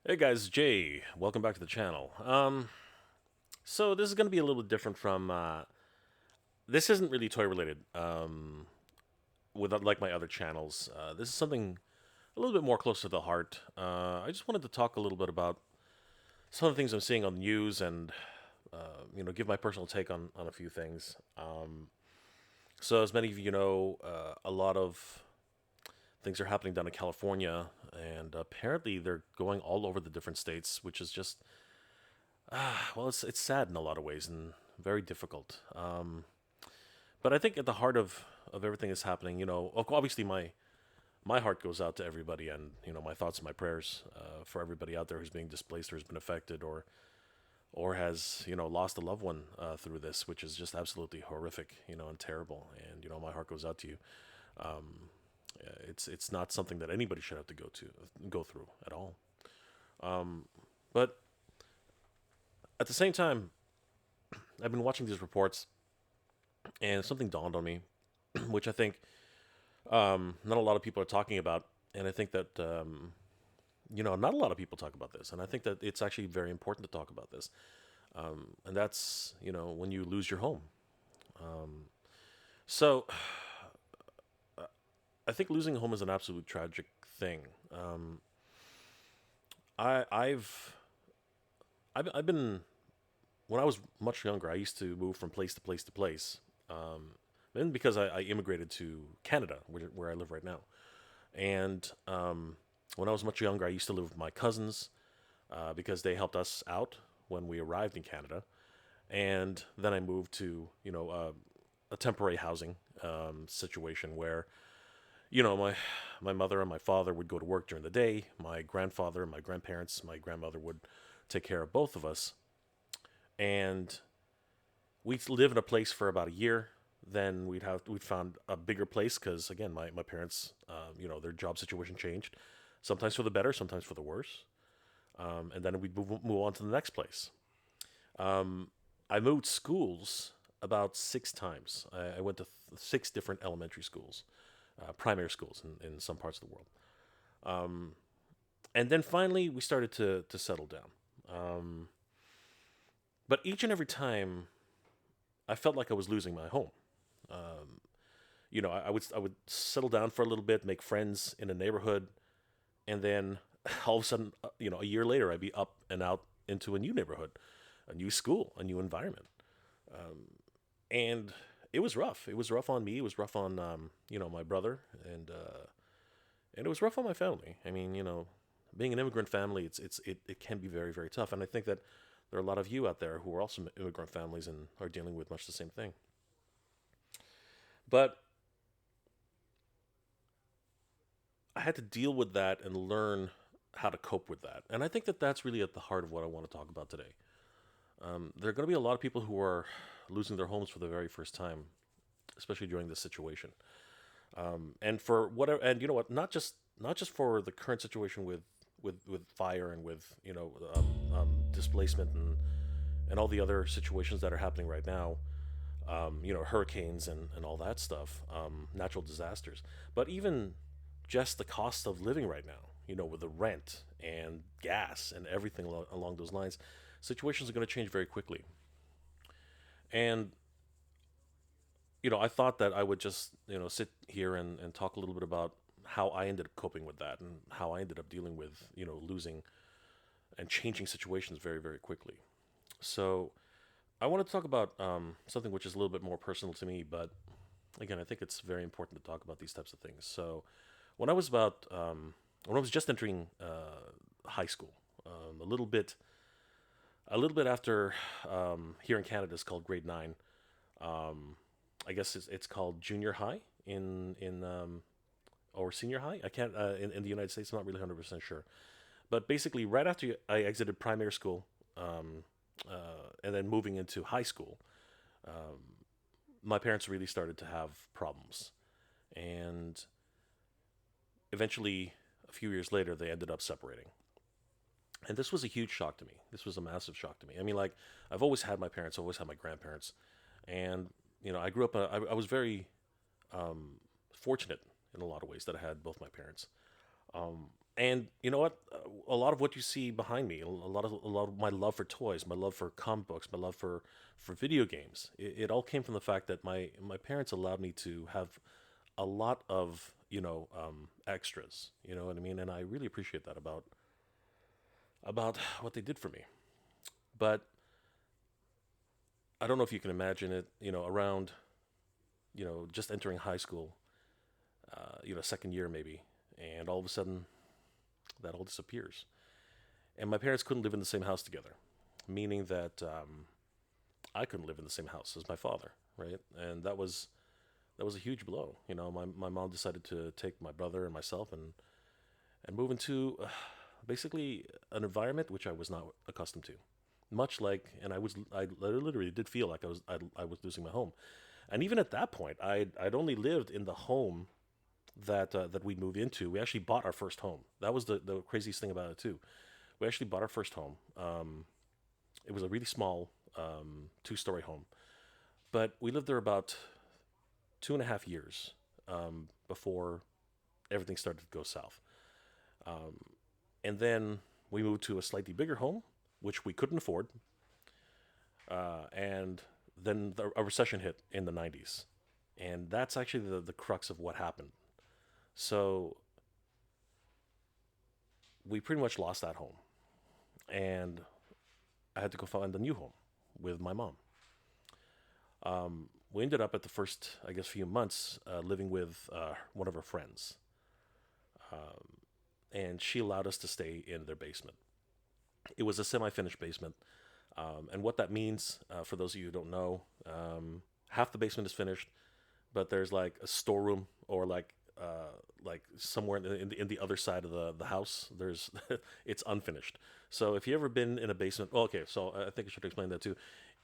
Hey guys, Jay. Welcome back to the channel. So this is going to be a little bit different from. This isn't really toy related. With like my other channels, this is something a little bit more close to the heart. I just wanted to talk a little bit about some of the things I'm seeing on the news and give my personal take on a few things. So as many of you know, a lot of things are happening down in California, and apparently they're going all over the different states, which is just well, it's sad in a lot of ways and very difficult. But I think at the heart of everything that's happening, obviously my heart goes out to everybody, and my thoughts and my prayers for everybody out there who's being displaced or has been affected or has lost a loved one through this, which is just absolutely horrific, and terrible. And my heart goes out to you. It's not something that anybody should have to go through at all. But at the same time, I've been watching these reports, and something dawned on me, which I think not a lot of people are talking about, and I think that not a lot of people talk about this, and I think that it's actually very important to talk about this, and that's when you lose your home. So I think losing a home is an absolute tragic thing. I I've been when I was much younger, I used to move from place to place to place. And because I immigrated to Canada, where I live right now. And when I was much younger, I used to live with my cousins because they helped us out when we arrived in Canada. And then I moved to, a temporary housing situation where, my mother and my father would go to work during the day. My grandfather, my grandparents, my grandmother would take care of both of us. And we'd live in a place for about a year. Then we'd found a bigger place because again, my parents, their job situation changed, sometimes for the better, sometimes for the worse. And then we'd move on to the next place. I moved schools about 6 times. I went to six different elementary schools, primary schools in some parts of the world. And then finally, we started to settle down. But each and every time, I felt like I was losing my home. I would settle down for a little bit, make friends in a neighborhood, and then all of a sudden, a year later, I'd be up and out into a new neighborhood, a new school, a new environment, and it was rough. It was rough on me. It was rough on my brother, and it was rough on my family. I mean, being an immigrant family, it can be very very tough, and I think that there are a lot of you out there who are also immigrant families and are dealing with much the same thing. But I had to deal with that and learn how to cope with that. And I think that that's really at the heart of what I want to talk about today. There are going to be a lot of people who are losing their homes for the very first time, especially during this situation. And for whatever, and you know what, not just for the current situation with fire and with displacement and all the other situations that are happening right now. Hurricanes and all that stuff, natural disasters, but even just the cost of living right now, with the rent and gas and everything along those lines, situations are going to change very quickly. And, I thought that I would just, sit here and talk a little bit about how I ended up coping with that and how I ended up dealing with, losing and changing situations very, very quickly. So I want to talk about something which is a little bit more personal to me, but again, I think it's very important to talk about these types of things. So when I was about when I was just entering high school, a little bit after here in Canada is called grade 9. I guess it's called junior high in or senior high. I can't in the United States. I'm not really 100% sure, but basically, right after I exited primary school, and then moving into high school, my parents really started to have problems, and eventually, a few years later, they ended up separating. And this was a huge shock to me. This was a massive shock to me. I mean, like, I've always had my parents, always had my grandparents, and I grew up. I was very fortunate in a lot of ways that I had both my parents. And you know what? A lot of what you see behind me, a lot of my love for toys, my love for comic books, my love for video games, it all came from the fact that my parents allowed me to have a lot of extras. You know what I mean? And I really appreciate that about what they did for me. But I don't know if you can imagine it. Around just entering high school, second year maybe, and all of a sudden that all disappears. And my parents couldn't live in the same house together, meaning that I couldn't live in the same house as my father, right? And that was a huge blow. My mom decided to take my brother and myself and move into basically an environment which I was not accustomed to. Much like, and I literally did feel like I was losing my home. And even at that point, I'd only lived in the home that we moved into. We actually bought our first home. That was the craziest thing about it too. We actually bought our first home. It was a really small 2-story home, but we lived there about 2.5 years before everything started to go south. And then we moved to a slightly bigger home, which we couldn't afford. And then a recession hit in the 90s. And that's actually the crux of what happened. So we pretty much lost that home. And I had to go find a new home with my mom. We ended up at the first, I guess, few months living with one of her friends. And she allowed us to stay in their basement. It was a semi finished basement. And what that means, for those of you who don't know, half the basement is finished, but there's like a storeroom or like somewhere in the other side of the house. There's it's unfinished. So if you ever been in a basement, well, okay, so I think I should explain that too.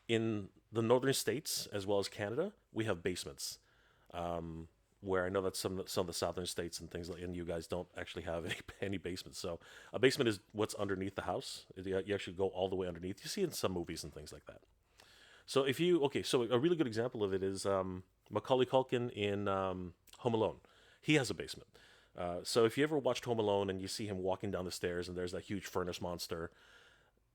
In the northern states as well as Canada, we have basements. Where I know that some of the southern states and things like, and you guys don't actually have any basements. So a basement is what's underneath the house. You actually go all the way underneath. You see it in some movies and things like that. So if you okay, so a really good example of it is Macaulay Culkin in Home Alone. He has a basement. So if you ever watched Home Alone and you see him walking down the stairs and there's that huge furnace monster,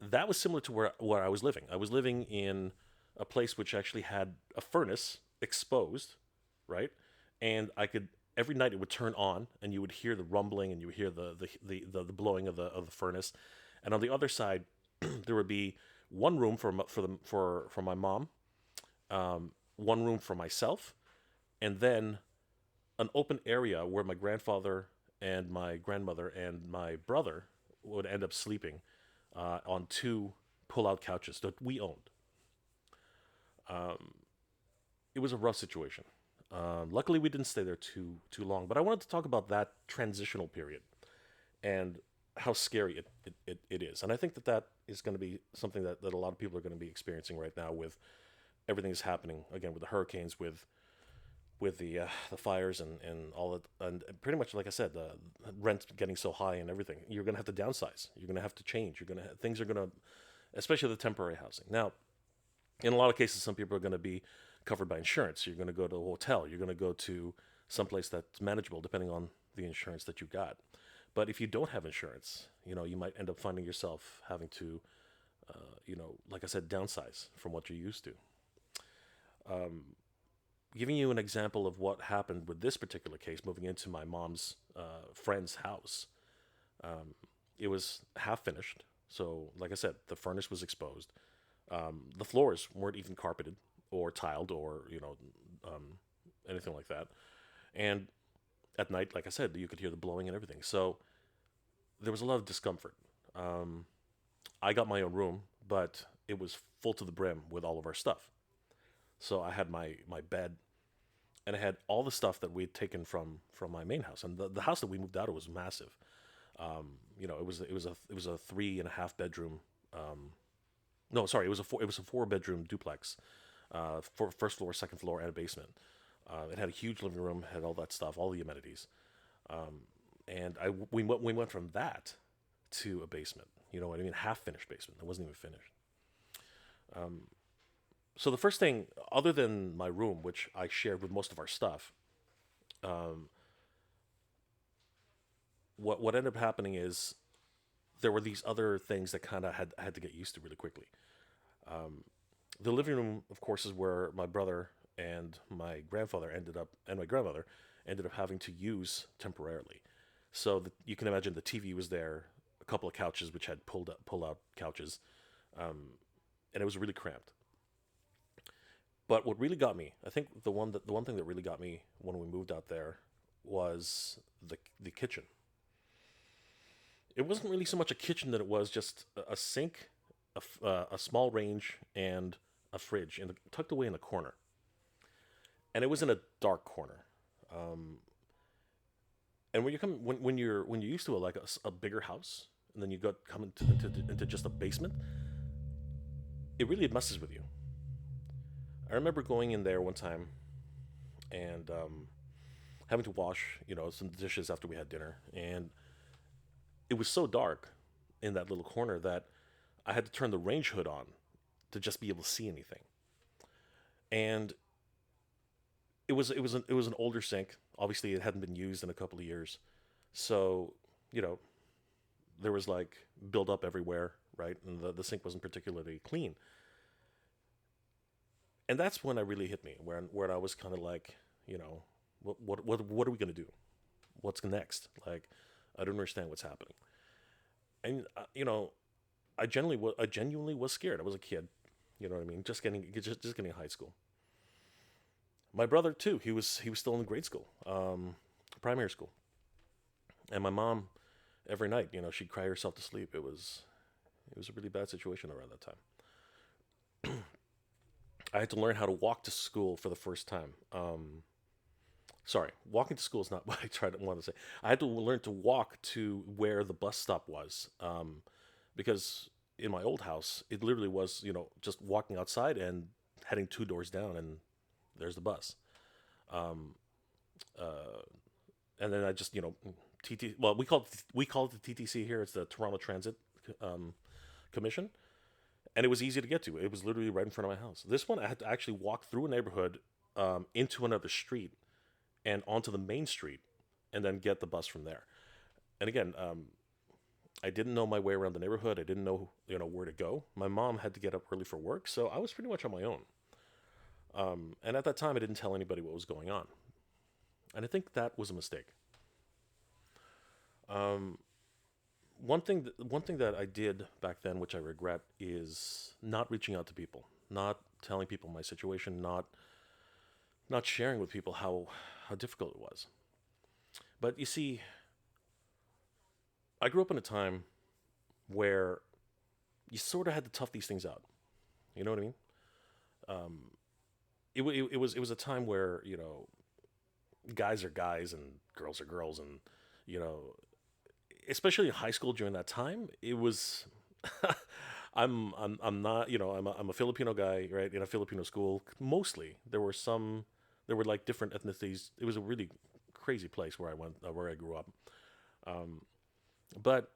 that was similar to where I was living. I was living in a place which actually had a furnace exposed, right? And I could every night it would turn on, and you would hear the rumbling, and you would hear the blowing of the furnace, and on the other side there would be one room for my mom, one room for myself, and then an open area where my grandfather and my grandmother and my brother would end up sleeping on two pull-out couches that we owned. It was a rough situation. Luckily, we didn't stay there too long. But I wanted to talk about that transitional period and how scary it is. And I think that is going to be something that a lot of people are going to be experiencing right now with everything that's happening again with the hurricanes, with the fires and all that, and pretty much like I said, the rent getting so high and everything. You're going to have to downsize. You're going to have to change. Things are going to, especially the temporary housing. Now, in a lot of cases, some people are going to be covered by insurance. You're going to go to a hotel. You're going to go to someplace that's manageable, depending on the insurance that you got. But if you don't have insurance, you might end up finding yourself having to, like I said, downsize from what you're used to. Giving you an example of what happened with this particular case, moving into my mom's friend's house, it was half finished. So, like I said, the furnace was exposed. The floors weren't even carpeted or tiled or anything like that. And at night, like I said, you could hear the blowing and everything. So there was a lot of discomfort. I got my own room, but it was full to the brim with all of our stuff. So I had my bed, and I had all the stuff that we had taken from my main house. And the house that we moved out of was massive. It was a 3.5 bedroom. No, sorry, it was a 4 bedroom duplex, for first floor, second floor, and a basement. It had a huge living room, had all that stuff, all the amenities, and we went from that to a basement. You know what I mean? Half finished basement. It wasn't even finished. So the first thing, other than my room, which I shared with most of our stuff, what ended up happening is there were these other things that kind of had to get used to really quickly. The living room, of course, is where my brother and my grandfather ended up, and my grandmother ended up having to use temporarily. So you can imagine the TV was there, a couple of couches which had pull out couches, and it was really cramped. But what really got me, I think the one thing that really got me when we moved out there was the kitchen. It wasn't really so much a kitchen that it was just a sink, a small range, and a fridge tucked away in the corner. And it was in a dark corner. Um, and when you're used to a bigger house, and then you got come into just a basement, it really messes with you. I remember going in there one time and having to wash, some dishes after we had dinner, and it was so dark in that little corner that I had to turn the range hood on to just be able to see anything. And it was an older sink. Obviously, it hadn't been used in a couple of years, so you know there was like build up everywhere, right? And the sink wasn't particularly clean. And that's when I really hit me, where I was kind of like, what are we gonna do? What's next? Like, I don't understand what's happening. And I genuinely was scared. I was a kid, you know what I mean? Just getting high school. My brother too. He was still in grade school, primary school, and my mom every night, she'd cry herself to sleep. It was a really bad situation around that time. I had to learn how to walk to school for the first time. Sorry, walking to school is not what I tried to want to say. I had to learn to walk to where the bus stop was, because in my old house, it literally was, just walking outside and heading two doors down, and there's the bus. Um, uh, and then I just, TT. Well, we call it the TTC here. It's the Toronto Transit um, Commission, and it was easy to get to. It was literally right in front of my house. This one, I had to actually walk through a neighborhood, into another street and onto the main street, and then get the bus from there. And again, I didn't know my way around the neighborhood. I didn't know, where to go. My mom had to get up early for work, so I was pretty much on my own. And at that time, I didn't tell anybody what was going on, and I think that was a mistake. Um, one thing that I did back then, which I regret, is not reaching out to people, not telling people my situation, not sharing with people how difficult it was. But you see, I grew up in a time where you sort of had to tough these things out. You know what I mean? Um, it was a time where guys are guys and girls are girls, and you know especially in high school during that time, it was. I'm not, I'm a Filipino guy, right, in a Filipino school. Mostly there were like different ethnicities. It was a really crazy place where I grew up. Um, but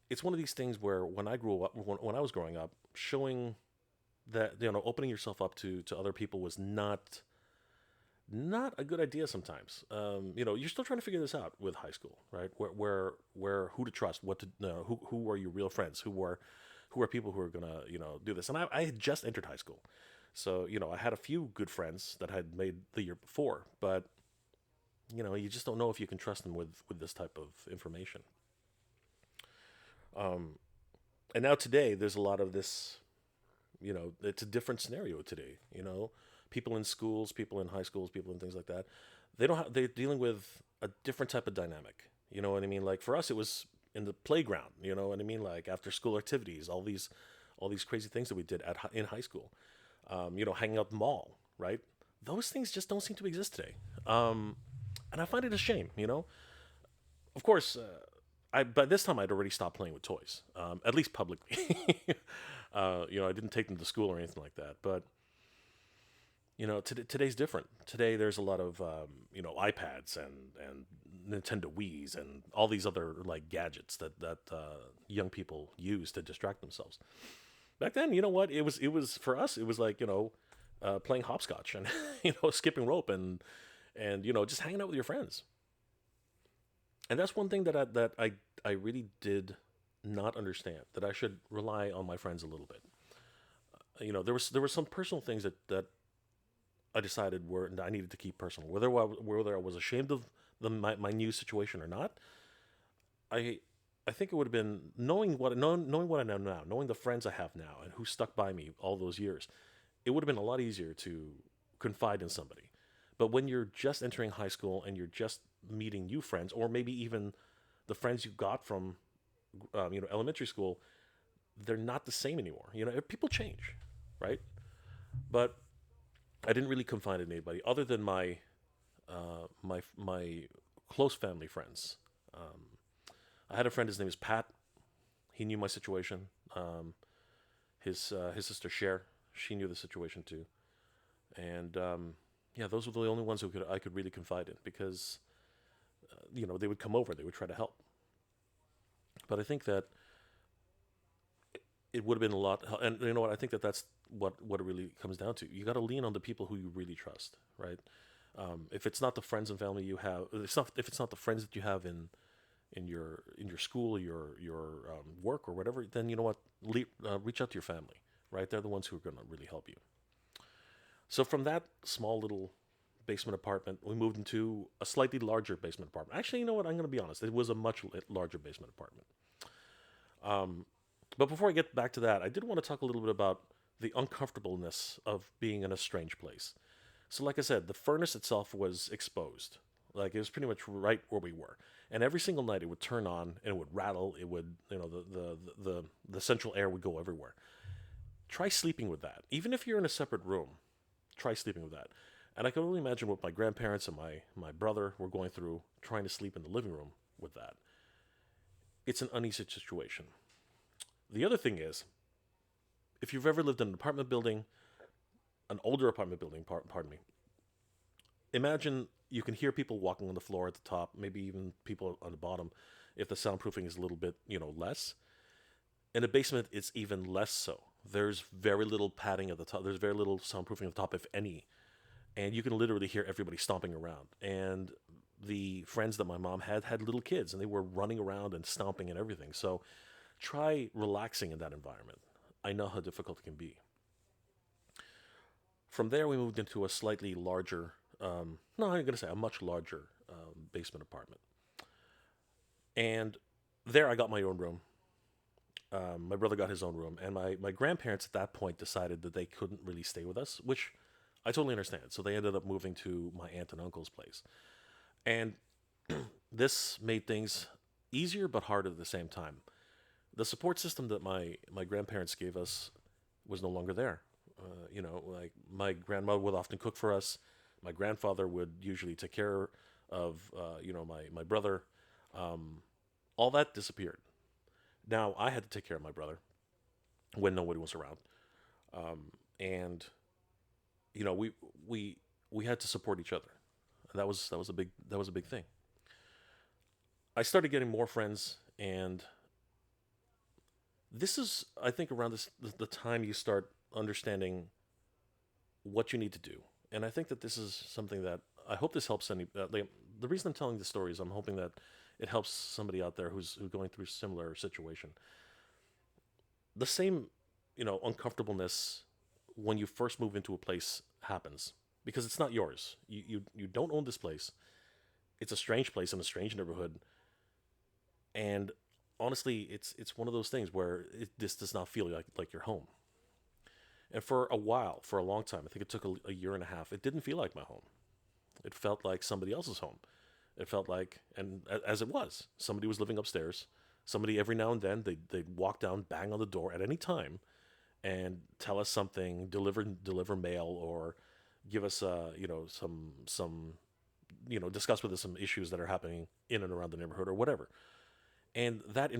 it's one of these things where when I was growing up, showing that, opening yourself up to other people was not a good idea sometimes. You're still trying to figure this out with high school, right? Where who to trust, what to who are your real friends, who are people who are gonna do this. And I had just entered high school, so I had a few good friends that I had made the year before, but you just don't know if you can trust them with this type of information. Um, and now today, there's a lot of this. It's a different scenario today. People in schools, people in high schools, people in things like that. They're dealing with a different type of dynamic. You know what I mean? Like for us, it was in the playground. You know what I mean? Like after school activities, all these crazy things that we did in high school. Hanging out at the mall, right? Those things just don't seem to exist today. Um, and I find it a shame. Of course, I by this time I'd already stopped playing with toys, at least publicly. I didn't take them to school or anything like that. But today's different. Today there's a lot of iPads and Nintendo Wii's and all these other like gadgets that young people use to distract themselves. Back then, you know what? It was for us. It was like playing hopscotch and skipping rope and just hanging out with your friends. And that's one thing that I really did not understand, that I should rely on my friends a little bit. There were some personal things that I decided were I needed to keep personal, whether I was ashamed of my new situation or not. I I think it would have been knowing what I know now, knowing the friends I have now, and who stuck by me all those years. It would have been a lot easier to confide in somebody. But when you're just entering high school and you're just meeting new friends, or maybe even the friends you got from elementary school, they're not the same anymore. People change, right? But I didn't really confide in anybody other than my close family friends. I had a friend. His name is Pat. He knew my situation. His sister Cher, she knew the situation too. And yeah, those were the only ones who I could really confide in, because they would come over, they would try to help. But I think that it would have been a lot. And you know what? I think that that's what it really comes down to. You got to lean on the people who you really trust, right? If it's not the friends and family you have, if it's not the friends that you have in your school, your work or whatever, then you know what? Reach out to your family, right? They're the ones who are going to really help you. So from that small little basement apartment, we moved into a slightly larger basement apartment. Actually, you know what? I'm going to be honest. It was a much larger basement apartment. But before I get back to that, I did want to talk a little bit about the uncomfortableness of being in a strange place. So, like I said, the furnace itself was exposed. Like it was pretty much right where we were, and every single night it would turn on and it would rattle. It would, the central air would go everywhere. Try sleeping with that, even if you're in a separate room. Try sleeping with that. And I can only imagine what my grandparents and my brother were going through trying to sleep in the living room with that. It's an uneasy situation. The other thing is, if you've ever lived in an apartment building, an older apartment building, pardon me, imagine you can hear people walking on the floor at the top, maybe even people on the bottom, if the soundproofing is a little bit, less. In the basement, it's even less so. There's very little padding at the top. There's very little soundproofing at the top, if any. And you can literally hear everybody stomping around. And the friends that my mom had little kids, and they were running around and stomping and everything. So try relaxing in that environment. I know how difficult it can be. From there, we moved into a slightly larger, no, I'm going to say a much larger basement apartment. And there, I got my own room. My brother got his own room, and my grandparents at that point decided that they couldn't really stay with us, which I totally understand. So they ended up moving to my aunt and uncle's place. And this made things easier but harder at the same time. The support system that my grandparents gave us was no longer there. Like my grandmother would often cook for us. My grandfather would usually take care of, my brother. All that disappeared. Now I had to take care of my brother when nobody was around, and we we we had to support each other. And that was a big thing. I started getting more friends, and this is, I think, around the time you start understanding what you need to do. And I think that this is something that I hope this helps the reason I'm telling this story is I'm hoping that it helps somebody out there who's going through a similar situation. The same, uncomfortableness when you first move into a place happens, because it's not yours. You don't own this place. It's a strange place in a strange neighborhood, and honestly, it's one of those things where this does not feel like your home. And for a while, for a long time, I think it took a year and a half, it didn't feel like my home. It felt like somebody else's home. It felt like, and as it was, somebody was living upstairs. Somebody every now and then they'd walk down, bang on the door at any time, and tell us something, deliver mail, or give us some discuss with us some issues that are happening in and around the neighborhood or whatever. And that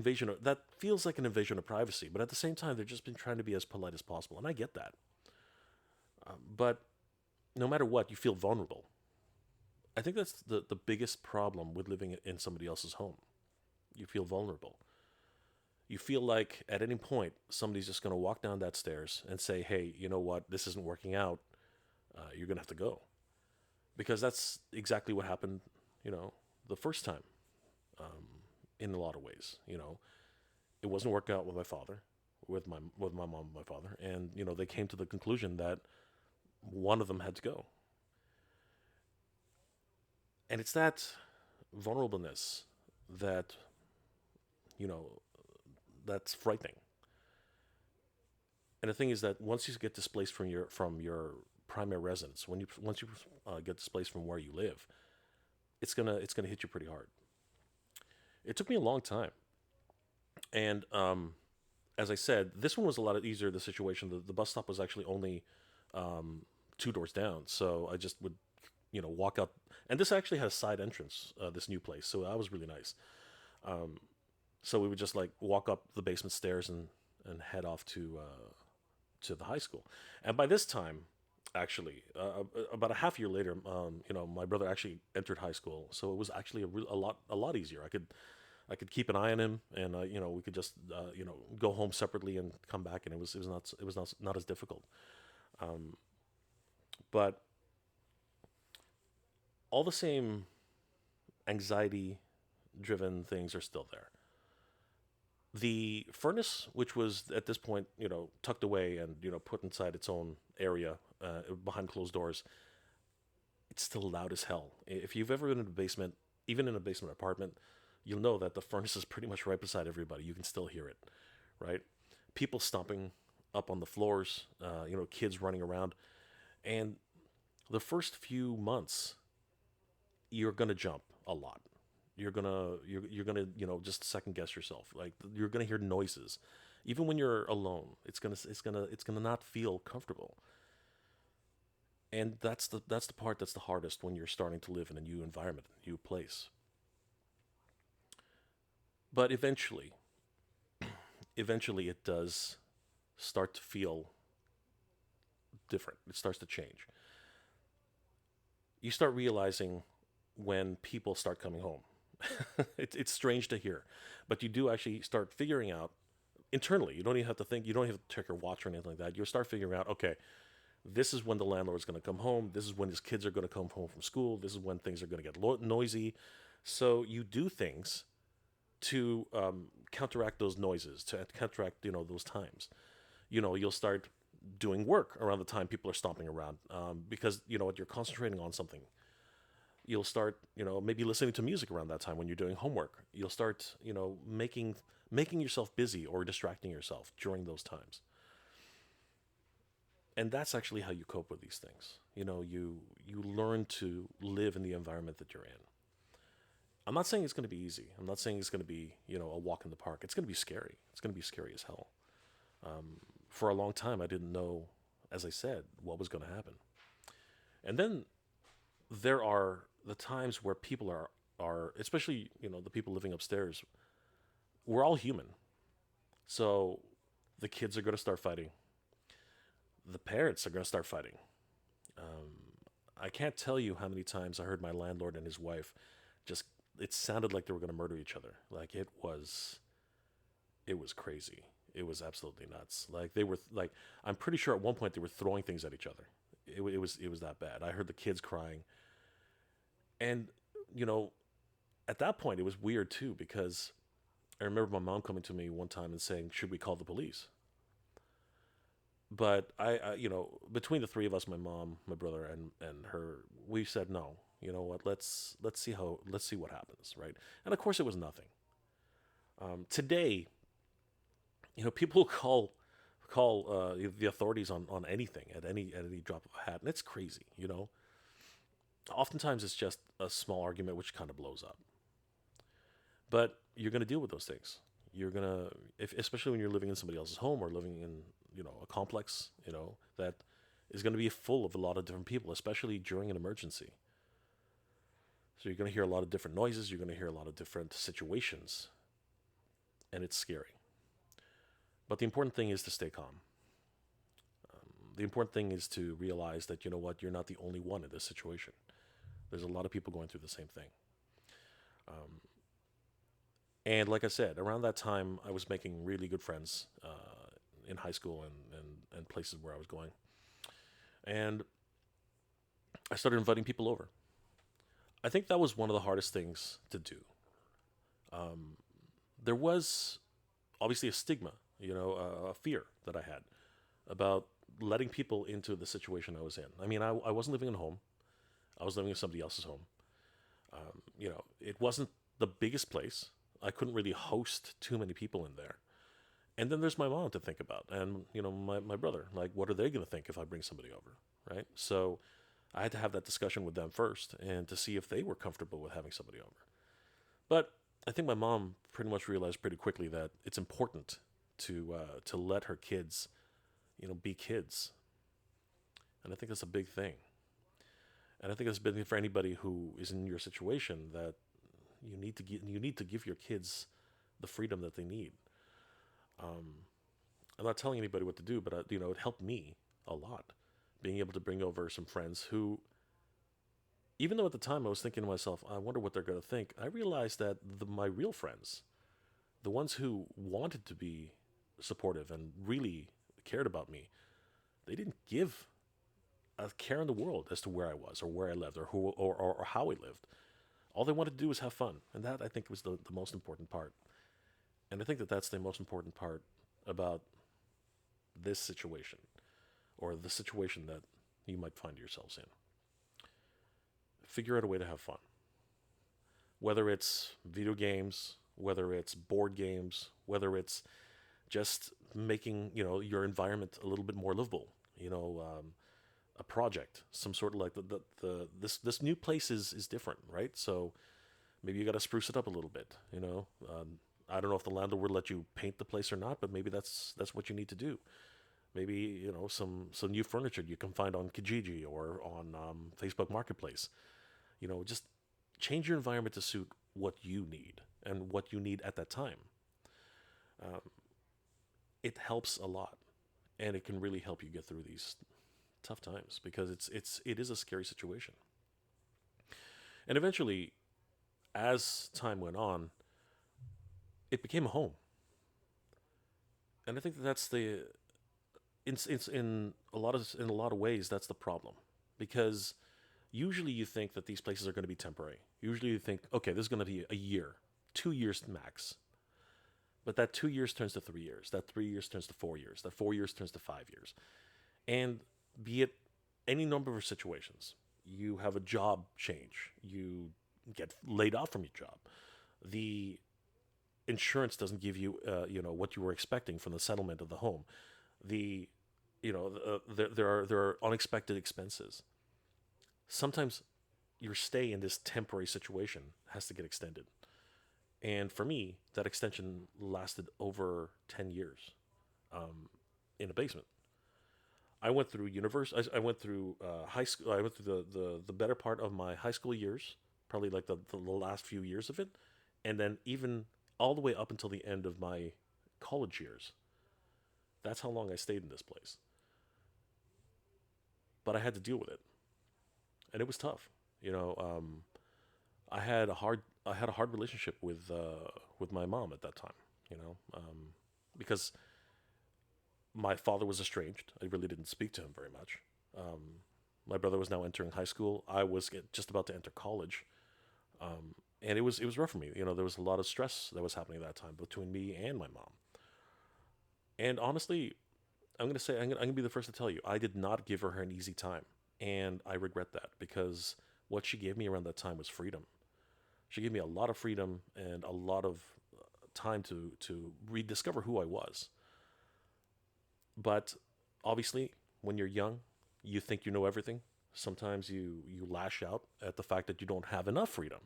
feels like an invasion of privacy, but at the same time they've just been trying to be as polite as possible, and I get that. But no matter what, you feel vulnerable. I think that's the biggest problem with living in somebody else's home. You feel vulnerable. You feel like at any point somebody's just going to walk down that stairs and say, "Hey, you know what? This isn't working out. You're going to have to go." Because that's exactly what happened, the first time. in a lot of ways. It wasn't working out with my father, with my mom and my father, and they came to the conclusion that one of them had to go, and it's that vulnerableness that you know that's frightening. And the thing is that once you get displaced from your primary residence, once you get displaced from where you live, it's gonna hit you pretty hard. It took me a long time, and as I said, this one was a lot easier. The situation, the bus stop was actually only two doors down, so I just would walk out. And this actually had a side entrance, this new place, so that was really nice. So we would just like walk up the basement stairs and head off to the high school. And by this time, actually, about a half year later, my brother actually entered high school, so it was actually a lot easier. I could keep an eye on him, and we could just go home separately and come back, and it was not as difficult. But all the same anxiety driven things are still there. The furnace, which was at this point, tucked away and put inside its own area behind closed doors, it's still loud as hell. If you've ever been in a basement, even in a basement apartment, you'll know that the furnace is pretty much right beside everybody. You can still hear it, right? People stomping up on the floors, kids running around, and the first few months, you're gonna jump a lot. You're gonna just second guess yourself. Like you're gonna hear noises, even when you're alone. It's gonna not feel comfortable, and that's the part that's the hardest when you're starting to live in a new environment, a new place. But eventually it does start to feel different. It starts to change. You start realizing when people start coming home. It's strange to hear, but you do actually start figuring out internally. You don't even have to think. You don't have to check your watch or anything like that. You'll start figuring out. Okay, this is when the landlord's going to come home. This is when his kids are going to come home from school. This is when things are going to get noisy. So you do things to counteract those noises, to counteract those times. You'll start doing work around the time people are stomping around, because what, you're concentrating on something. You'll start maybe listening to music around that time when you're doing homework. You'll start making yourself busy or distracting yourself during those times. And that's actually how you cope with these things. You learn to live in the environment that you're in. I'm not saying it's going to be easy. I'm not saying it's going to be a walk in the park. It's going to be scary. It's going to be scary as hell. For a long time, I didn't know, as I said, what was going to happen. And then there are the times where people are especially the people living upstairs. We're all human, so the kids are going to start fighting. The parents are going to start fighting. I can't tell you how many times I heard my landlord and his wife just. It sounded like they were going to murder each other. Like it was crazy. It was absolutely nuts. Like they were like, I'm pretty sure at one point they were throwing things at each other. It was that bad. I heard the kids crying, and you know, at that point it was weird too, because I remember my mom coming to me one time and saying, "Should we call the police?" But between the three of us, my mom, my brother, and her, we said no. You know what? Let's see what happens, right? And of course, it was nothing. Today, people call the authorities on anything at any drop of a hat, and it's crazy. Oftentimes it's just a small argument which kind of blows up. But you're going to deal with those things. You're gonna, if especially when you're living in somebody else's home or living in a complex, that is going to be full of a lot of different people, especially during an emergency. So you're going to hear a lot of different noises. You're going to hear a lot of different situations, and it's scary. But the important thing is to stay calm. The important thing is to realize that you're not the only one in this situation. There's a lot of people going through the same thing. And like I said, around that time, I was making really good friends in high school and places where I was going. And I started inviting people over. I think that was one of the hardest things to do. There was obviously a stigma, a fear that I had about letting people into the situation I was in. I mean, I wasn't living at home. I was living in somebody else's home. It wasn't the biggest place. I couldn't really host too many people in there. And then there's my mom to think about, and my brother. Like, what are they going to think if I bring somebody over, right? So I had to have that discussion with them first, and to see if they were comfortable with having somebody over. But I think my mom pretty much realized pretty quickly that it's important to let her kids, be kids, and I think that's a big thing. And I think it's a big thing for anybody who is in your situation, that you need to give your kids the freedom that they need. I'm not telling anybody what to do, but it helped me a lot being able to bring over some friends who, even though at the time I was thinking to myself, I wonder what they're going to think. I realized that my real friends, the ones who wanted to be supportive and really cared about me, they didn't give a care in the world as to where I was or where I lived or who or how I lived. All they wanted to do was have fun, and that I think was the most important part. And I think that that's the most important part about this situation, or the situation that you might find yourselves in. Figure out a way to have fun, whether it's video games, whether it's board games, whether it's just making your environment a little bit more livable. A project, some sort of like this new place is different, right? So maybe you got to spruce it up a little bit. I don't know if the landlord would let you paint the place or not, but maybe that's what you need to do. Maybe some new furniture you can find on Kijiji or on Facebook Marketplace. Just change your environment to suit what you need and what you need at that time. It helps a lot, and it can really help you get through these tough times, because it is a scary situation. And eventually, as time went on, it became a home. And I think that's the it's in a lot of ways that's the problem, because usually you think that these places are going to be temporary. Usually you think, okay, this is going to be a year, 2 years max. But that 2 years turns to 3 years. That 3 years turns to 4 years. That 4 years turns to 5 years. And be it any number of situations, you have a job change, you get laid off from your job, the insurance doesn't give you, what you were expecting from the settlement of the home, the, there are unexpected expenses. Sometimes your stay in this temporary situation has to get extended. And for me, that extension lasted over 10 years in a basement. I went through I went through high school. I went through the better part of my high school years, probably like the last few years of it, and then even all the way up until the end of my college years. That's how long I stayed in this place. But I had to deal with it, and it was tough. I had a hard relationship with my mom at that time. Because my father was estranged. I really didn't speak to him very much. My brother was now entering high school. I was just about to enter college, and it was rough for me. There was a lot of stress that was happening at that time between me and my mom. And honestly, I'm gonna be the first to tell you, I did not give her an easy time, and I regret that, because what she gave me around that time was freedom. She gave me a lot of freedom and a lot of time to rediscover who I was. But obviously, when you're young, you think you know everything. Sometimes you lash out at the fact that you don't have enough freedom,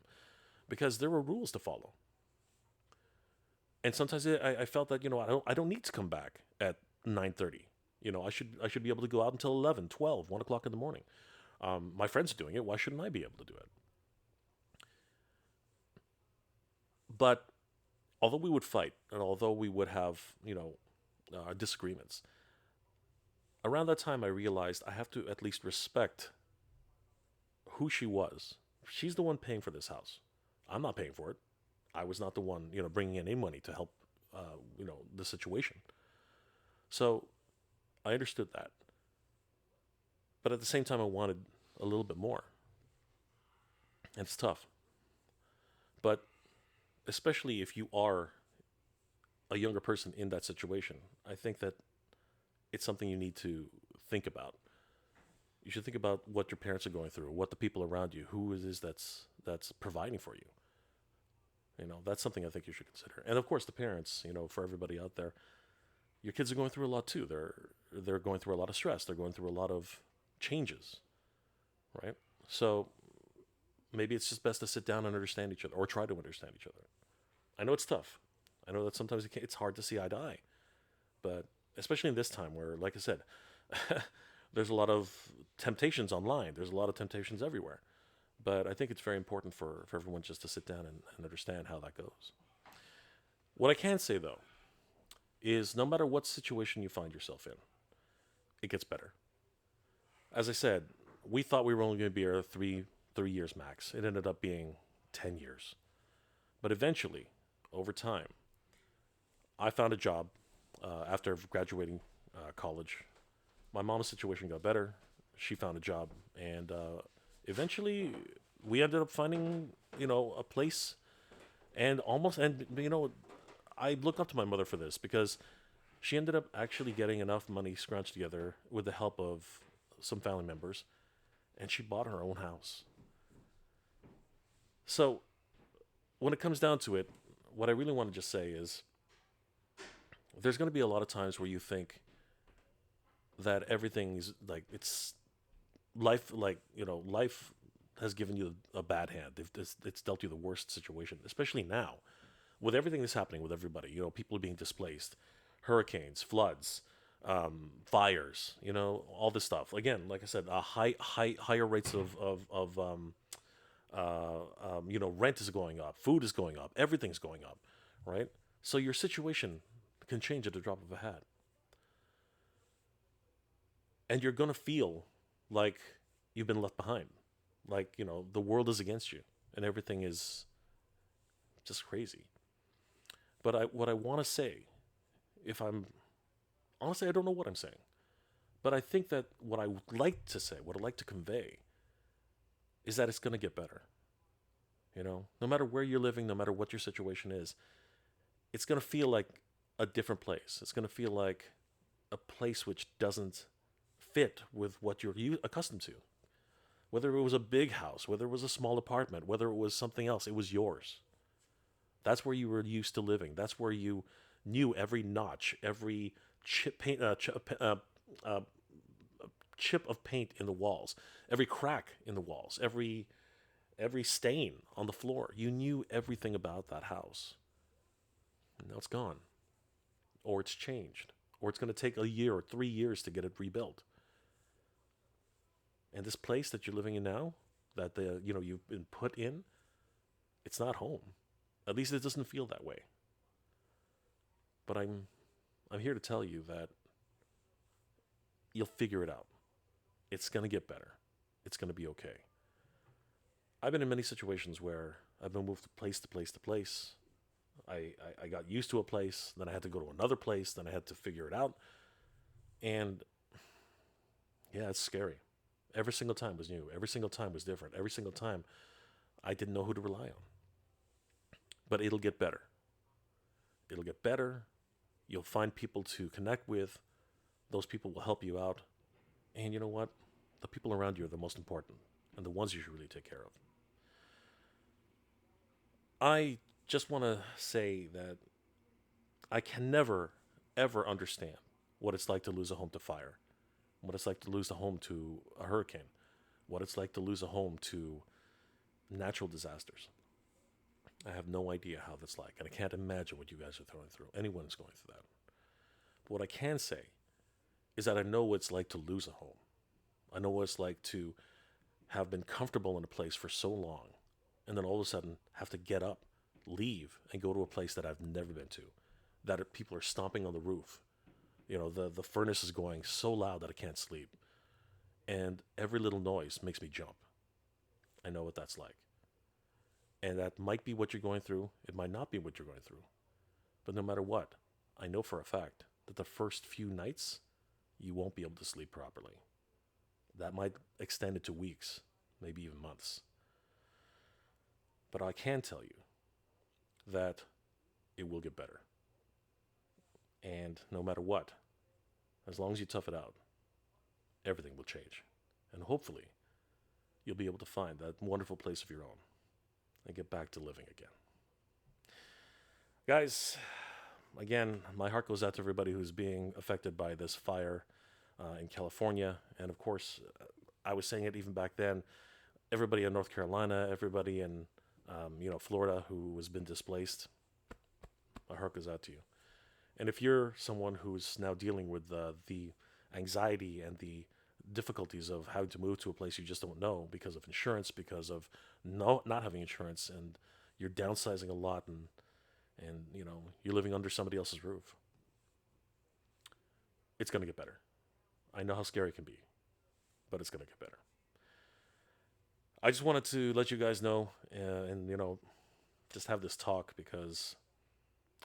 because there were rules to follow. And sometimes I felt that I don't need to come back at 9:30. I should be able to go out until 11, 12, 1 o'clock in the morning. My friends are doing it. Why shouldn't I be able to do it? But although we would fight, and although we would have disagreements, around that time I realized I have to at least respect who she was. She's the one paying for this house. I'm not paying for it. I was not the one, bringing in any money to help, the situation. So I understood that, but at the same time, I wanted a little bit more. And it's tough, but especially if you are a younger person in that situation, I think that it's something you need to think about. You should think about what your parents are going through, what the people around you, who it is that's providing for you. That's something I think you should consider. And of course, the parents. For everybody out there, your kids are going through a lot too. They're going through a lot of stress. They're going through a lot of changes, right? So maybe it's just best to sit down and understand each other, or try to understand each other. I know it's tough. I know that sometimes it's hard to see eye to eye, but especially in this time where, like I said, there's a lot of temptations online. There's a lot of temptations everywhere. But I think it's very important for everyone just to sit down and understand how that goes. What I can say, though, is no matter what situation you find yourself in, it gets better. As I said, we thought we were only going to be here 3 years max. It ended up being 10 years. But eventually, over time, I found a job after graduating college. My mom's situation got better. She found a job, and eventually, we ended up finding a place, and I look up to my mother for this because she ended up actually getting enough money scrunched together with the help of some family members, and she bought her own house. So when it comes down to it, what I really want to just say is there's going to be a lot of times where you think that everything's like it's life, life has given you a bad hand. It's dealt you the worst situation, especially now with everything that's happening with everybody. People are being displaced, hurricanes, floods, fires. All this stuff. Again, like I said, higher rates of rent is going up, food is going up, everything's going up, right? So your situation can change at the drop of a hat, and you're gonna feel like you've been left behind, like the world is against you, and everything is just crazy. But what I want to say, if I'm honestly, I don't know what I'm saying, but I think that what I would like to say, what I'd like to convey, is that it's gonna get better. No matter where you're living, no matter what your situation is, it's gonna feel like a different place. It's gonna feel like a place which doesn't fit with what you're accustomed to. Whether it was a big house, whether it was a small apartment, whether it was something else, it was yours. That's where you were used to living. That's where you knew every notch, every chip of paint in the walls, every crack in the walls, every stain on the floor. You knew everything about that house. And now it's gone, or it's changed, or it's going to take a year or 3 years to get it rebuilt. And this place that you're living in now, that you've been put in, it's not home. At least it doesn't feel that way. But I'm here to tell you that you'll figure it out. It's going to get better. It's going to be okay. I've been in many situations where I've been moved to place to place to place. I got used to a place, then I had to go to another place, then I had to figure it out. And yeah, it's scary. Every single time was new. Every single time was different. Every single time I didn't know who to rely on. But it'll get better. It'll get better. You'll find people to connect with. Those people will help you out. And you know what? The people around you are the most important and the ones you should really take care of. I just want to say that I can never, ever understand what it's like to lose a home to fire, what it's like to lose a home to a hurricane, what it's like to lose a home to natural disasters. I have no idea how that's like, and I can't imagine what you guys are going through. Anyone's going through that. But what I can say is that I know what it's like to lose a home. I know what it's like to have been comfortable in a place for so long, and then all of a sudden have to get up, leave, and go to a place that I've never been to, that people are stomping on the roof. The furnace is going so loud that I can't sleep. And every little noise makes me jump. I know what that's like. And that might be what you're going through. It might not be what you're going through. But no matter what, I know for a fact that the first few nights, you won't be able to sleep properly. That might extend it to weeks, maybe even months. But I can tell you that it will get better. And no matter what, as long as you tough it out, everything will change. And hopefully, you'll be able to find that wonderful place of your own and get back to living again. Guys, again, my heart goes out to everybody who's being affected by this fire in California. And of course, I was saying it even back then. Everybody in North Carolina, everybody in Florida who has been displaced, my heart goes out to you. And if you're someone who's now dealing with the anxiety and the difficulties of having to move to a place you just don't know because of insurance, because of not having insurance, and you're downsizing a lot, and you're living under somebody else's roof, it's going to get better. I know how scary it can be, but it's going to get better. I just wanted to let you guys know, and just have this talk because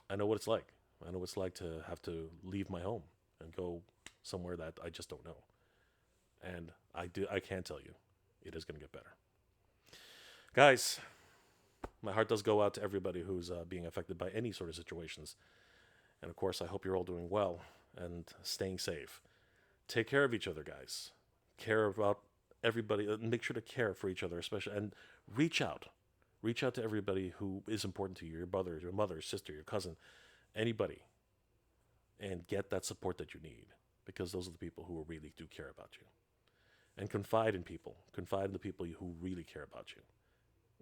I know what it's like. I know what it's like to have to leave my home and go somewhere that I just don't know. And I can tell you, it is going to get better. Guys, my heart does go out to everybody who's being affected by any sort of situations. And of course, I hope you're all doing well and staying safe. Take care of each other, guys. Care about everybody. Make sure to care for each other, especially, and reach out. Reach out to everybody who is important to you, your brother, your mother, sister, your cousin, anybody, and get that support that you need, because those are the people who really do care about you. And confide in people. Confide in the people who really care about you.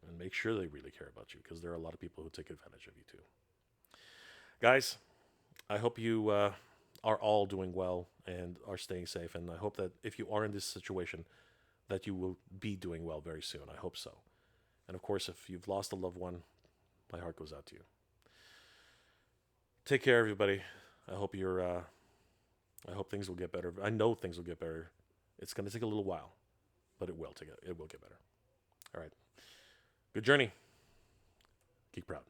And make sure they really care about you, because there are a lot of people who take advantage of you too. Guys, I hope you are all doing well and are staying safe. And I hope that if you are in this situation, that you will be doing well very soon. I hope so. And of course, if you've lost a loved one, my heart goes out to you. Take care, everybody. I hope you're. I hope things will get better. I know things will get better. It's going to take a little while, but it will get better. All right. Good journey. Geek proud.